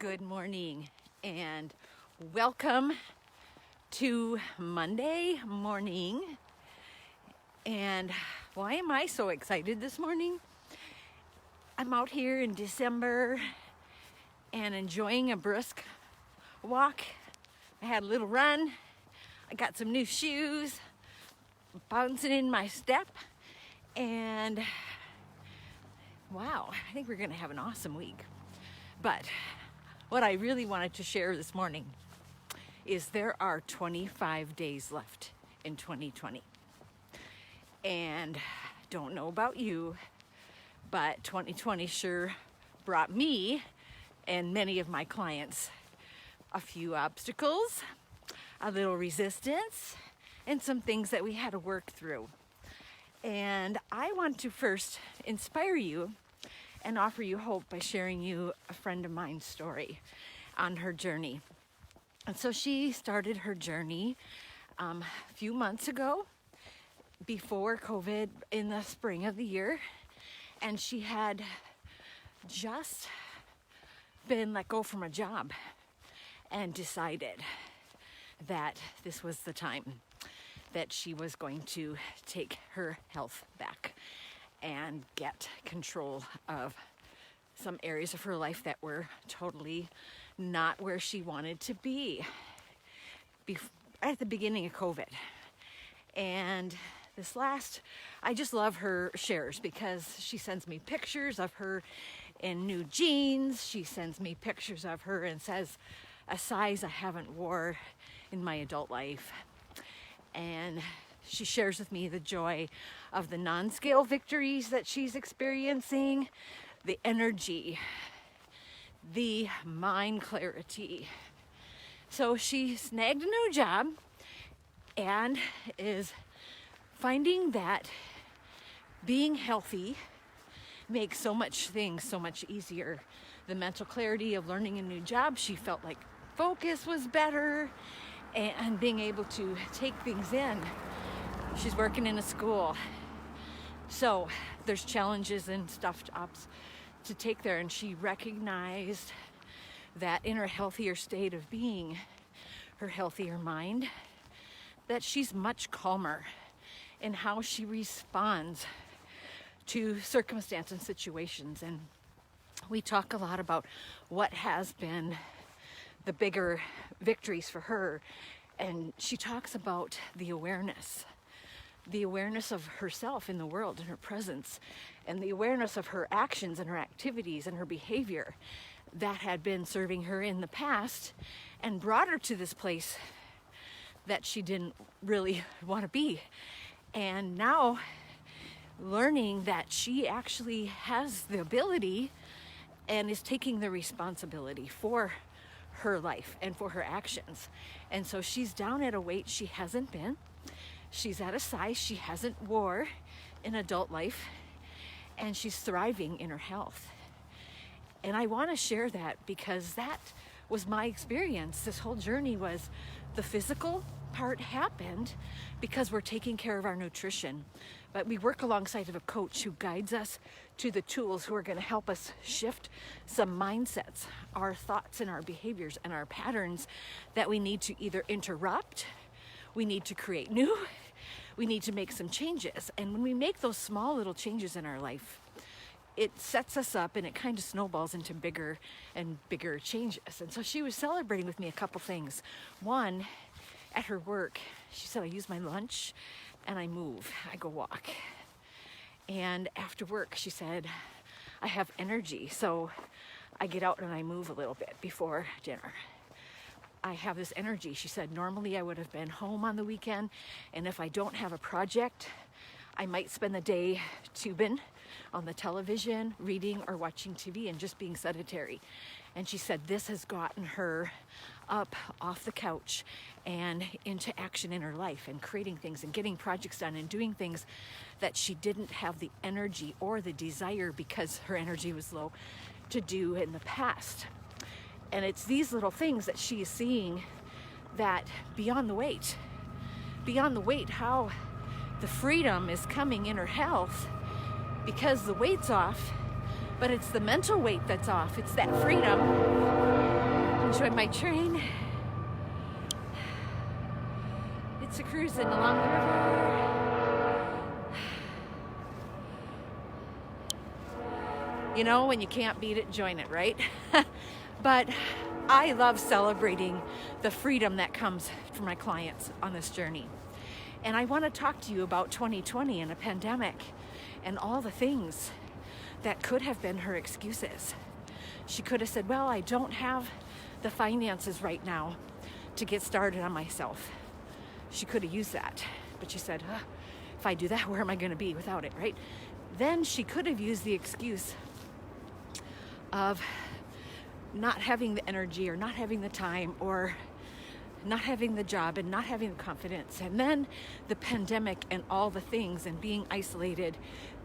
Good morning and welcome to Monday morning. And why am I so excited this morning? I'm out here in December and enjoying a brisk walk. I had a little run. I got some new shoes, bouncing in my step, and wow, I think we're gonna have an awesome week. But what I really wanted to share this morning is there are 25 days left in 2020. And don't know about you, but 2020 sure brought me and many of my clients a few obstacles, a little resistance, and some things that we had to work through. And I want to first inspire you and offer you hope by sharing you a friend of mine's story on her journey. And so she started her journey a few months ago, before COVID, in the spring of the year, and she had just been let go from a job and decided that this was the time that she was going to take her health back and get control of some areas of her life that were totally not where she wanted to be at the beginning of COVID. And I just love her shares because she sends me pictures of her in new jeans. She sends me pictures of her and says a size I haven't wore in my adult life. And she shares with me the joy of the non-scale victories that she's experiencing, the energy, the mind clarity. So she snagged a new job and is finding that being healthy makes so much things so much easier. The mental clarity of learning a new job, she felt like focus was better and being able to take things in. She's working in a school, so there's challenges and stuff to take there, and she recognized that in her healthier state of being, her healthier mind, that she's much calmer in how she responds to circumstances and situations. And we talk a lot about what has been the bigger victories for her, and she talks about the awareness of herself in the world and her presence, and the awareness of her actions and her activities and her behavior that had been serving her in the past and brought her to this place that she didn't really want to be. And now learning that she actually has the ability and is taking the responsibility for her life and for her actions. And so she's down at a weight she hasn't been. She's at a size she hasn't wore in adult life, and she's thriving in her health. And I want to share that because that was my experience. This whole journey was the physical part happened because we're taking care of our nutrition, but we work alongside of a coach who guides us to the tools who are going to help us shift some mindsets, our thoughts and our behaviors and our patterns that we need to either interrupt, we need to create new, we need to make some changes. And when we make those small little changes in our life, it sets us up and it kind of snowballs into bigger and bigger changes. And so she was celebrating with me a couple things. One, at her work, she said, I use my lunch and I move, I go walk. And after work, she said, I have energy, so I get out and I move a little bit before dinner. I have this energy. She said, normally I would have been home on the weekend, and if I don't have a project, I might spend the day tubing on the television, reading or watching TV and just being sedentary. And she said this has gotten her up off the couch and into action in her life and creating things and getting projects done and doing things that she didn't have the energy or the desire because her energy was low to do in the past. And it's these little things that she is seeing that beyond the weight, how the freedom is coming in her health because the weight's off, But it's the mental weight that's off. It's that freedom. Enjoy my train. It's a cruising along the river. You know, when you can't beat it, join it, right? But I love celebrating the freedom that comes from my clients on this journey. And I want to talk to you about 2020 and a pandemic and all the things that could have been her excuses. She could have said, well, I don't have the finances right now to get started on myself. She could have used that, but she said, if I do that, where am I going to be without it, right? Then she could have used the excuse of not having the energy or not having the time or not having the job and not having the confidence. And then the pandemic and all the things and being isolated,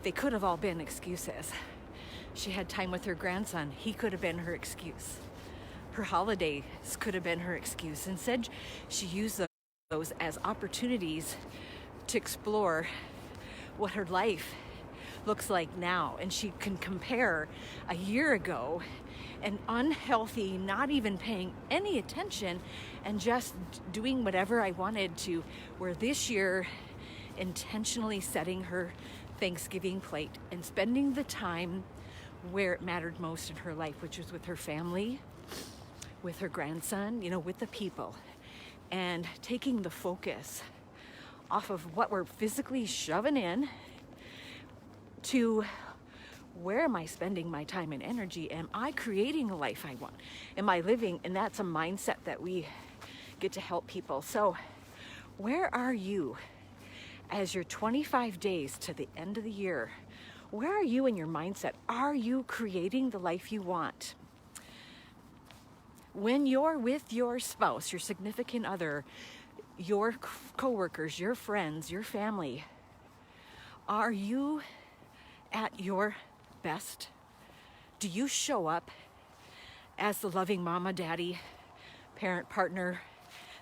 they could have all been excuses. She had time with her grandson. He could have been her excuse. Her holidays could have been her excuse. Instead, she used those as opportunities to explore what her life looks like now. And she can compare a year ago, an unhealthy, not even paying any attention and just doing whatever I wanted to, where this year intentionally setting her Thanksgiving plate and spending the time where it mattered most in her life, which was with her family, with her grandson, you know, with the people, and taking the focus off of what we're physically shoving in to where am I spending my time and energy? Am I creating a life I want? Am I living? And that's a mindset that we get to help people. So where are you as your 25 days to the end of the year? Where are you in your mindset? Are you creating the life you want? When you're with your spouse, your significant other, your coworkers, your friends, your family, are you at your best? Do you show up as the loving mama, daddy, parent, partner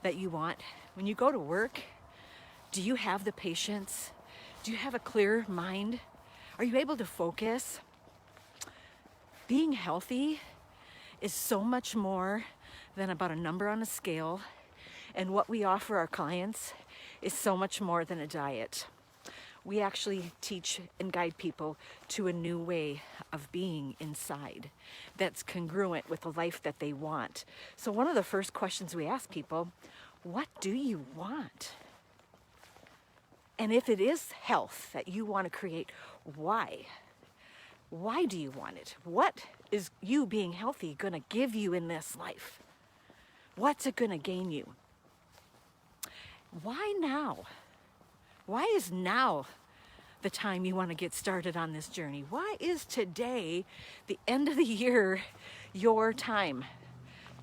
that you want? When you go to work, do you have the patience? Do you have a clear mind? Are you able to focus? Being healthy is so much more than about a number on a scale, and what we offer our clients is so much more than a diet. We actually teach and guide people to a new way of being inside that's congruent with the life that they want. So one of the first questions we ask people, what do you want? And if it is health that you want to create, why? Why do you want it? What is you being healthy going to give you in this life? What's it going to gain you? Why now? Why is now the time you want to get started on this journey? Why is today, the end of the year, your time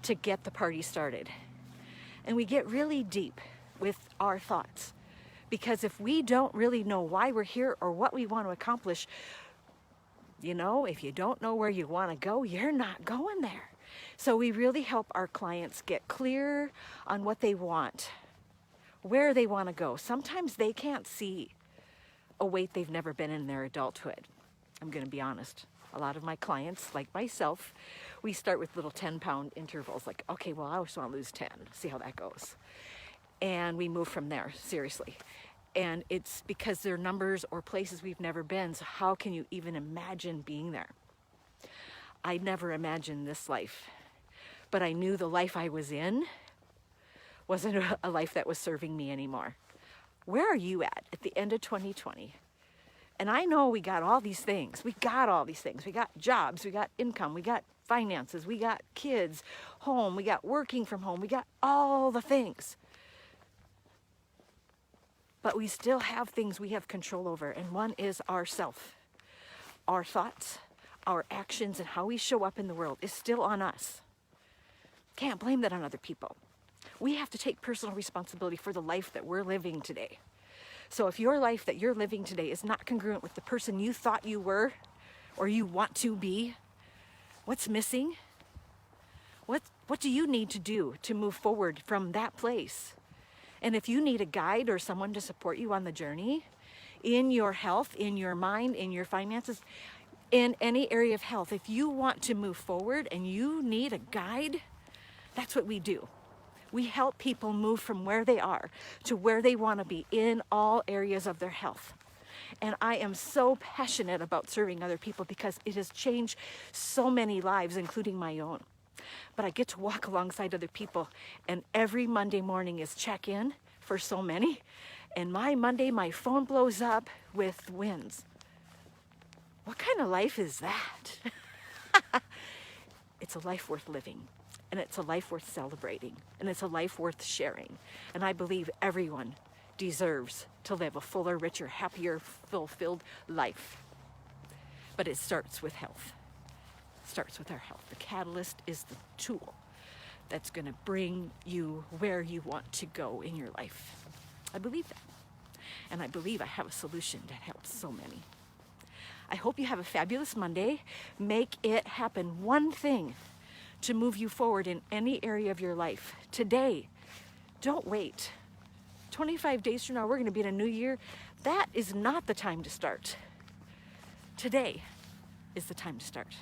to get the party started? And we get really deep with our thoughts, because if we don't really know why we're here or what we want to accomplish, you know, if you don't know where you want to go, you're not going there. So we really help our clients get clear on what they want, where they want to go. Sometimes they can't see a weight they've never been in their adulthood. I'm going to be honest. A lot of my clients, like myself, we start with little 10-pound intervals. Like, okay, well, I just want to lose 10. See how that goes. And we move from there, seriously. And it's because they're numbers or places we've never been. So how can you even imagine being there? I never imagined this life, but I knew the life I was in wasn't a life that was serving me anymore. Where are you at the end of 2020? And I know we got all these things. We got all these things. We got jobs, we got income, we got finances, we got kids, home, we got working from home, we got all the things. But we still have things we have control over, and one is ourself. Our thoughts, our actions, and how we show up in the world is still on us. Can't blame that on other people. We have to take personal responsibility for the life that we're living today. So if your life that you're living today is not congruent with the person you thought you were or you want to be, what's missing? What do you need to do to move forward from that place? And if you need a guide or someone to support you on the journey, in your health, in your mind, in your finances, in any area of health. If you want to move forward and you need a guide, that's what we do. We help people move from where they are to where they want to be in all areas of their health. And I am so passionate about serving other people because it has changed so many lives, including my own. But I get to walk alongside other people, and every Monday morning is check-in for so many. And my Monday, my phone blows up with wins. What kind of life is that? It's a life worth living, and it's a life worth celebrating, and it's a life worth sharing. And I believe everyone deserves to live a fuller, richer, happier, fulfilled life. But it starts with health. It starts with our health. The catalyst is the tool that's going to bring you where you want to go in your life. I believe that. And I believe I have a solution that helps so many. I hope you have a fabulous Monday. Make it happen. One thing to move you forward in any area of your life. Today, don't wait. 25 days from now, we're going to be in a new year. That is not the time to start. Today is the time to start.